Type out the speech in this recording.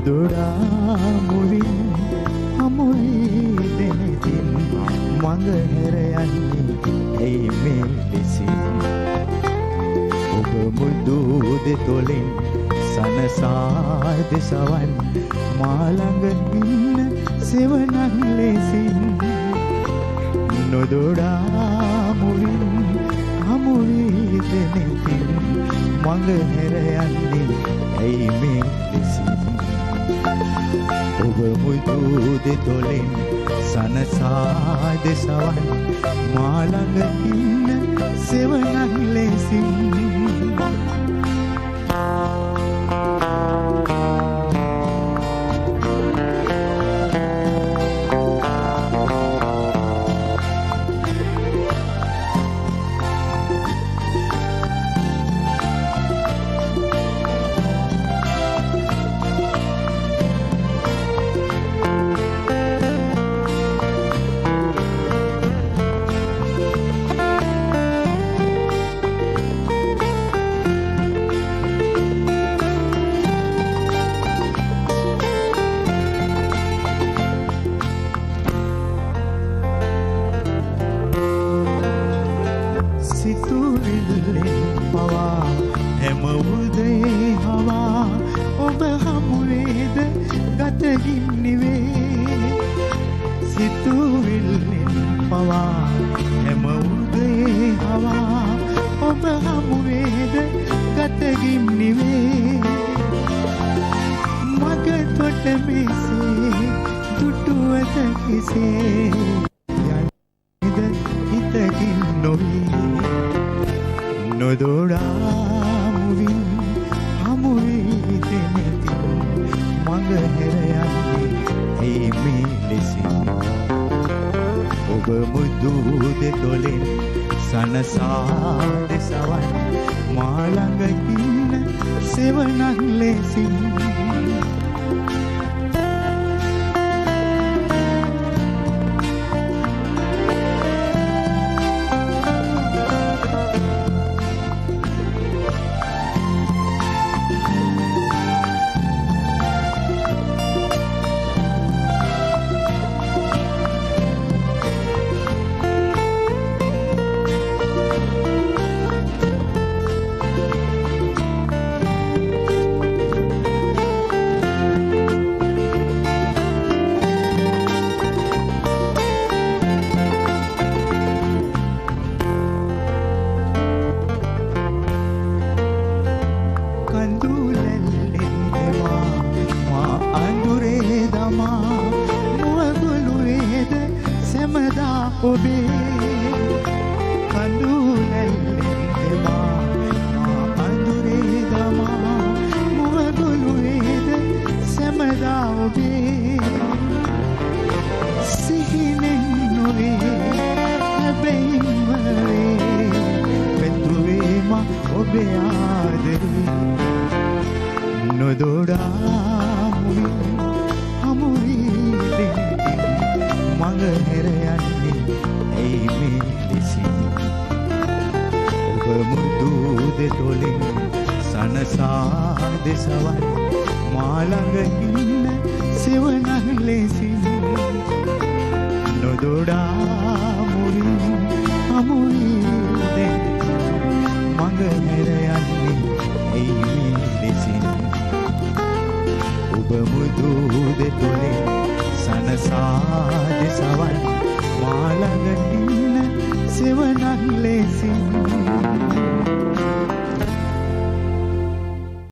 නොදොඩා මුවින් හමුවී දෙනෙතින් මඟ හැර යන්නේ ඇයි මේ ලෙසින් ඔබ මුදු දෙතොලින් සනසා දෙසවන් මා ළඟ ඉන්න සෙවණක් ලෙසින් නොදොඩා මුවින් හමුවී දෙනෙතින් මඟ හැර යන්නේ ඇයි මේ ලෙසින් ඔබ මුදු දෙතොලින් සනසා දෙසවන් මා ළඟ ඉන්න සෙවණක් ලෙසින් සිතුවිල්ලෙන් පවා හැම උදේ හවා ඔබ හමුවේද ගතකින් නිවේ සිතුවිල්ලෙන් පවා හැම උදේ හවා ඔබ හමුවේද ගතකින් නිවේ මග තොට මෙසේ දුටුවත කෙසේ යන්නේද හිතකින් නොවී නොදොඩා මුවින් හමුවී දෙනෙතින් මඟ හැර යන්නේ ඇයි මේ ලෙසින් ඔබ මුදු දෙතොලින් සනසා දෙසවන් මා ළඟ ඉන්න සෙවණක් ලෙසින් ඔබේ කඳුලැල්ලෙන් දෙවා මා අඳුරේ දමා මුවගොළුවේද සැමදා ඔබේ සිහිනෙන් නොවේ හැබැයිම වේ පැතුවේ මා ඔබේ ආදරේ නොදොඩා මුවින් හමුවී දෙනෙතින් මඟ හැර යන්නේ ඇයි මේ ලෙසින් ඔබ මුදු දෙතොලින් සනසා දෙසවන් මා ළඟ ඉන්න සෙවණක් ලෙසින් නොදොඩා මුවින් හමුවී දෙනෙතින් මඟ හැර යන්නේ ඇයි මේ ලෙසින් ඔබ මුදු දෙතොලින් සනසා දෙසවන් මා ළඟ ඉන්න සෙවණක් ලෙසින්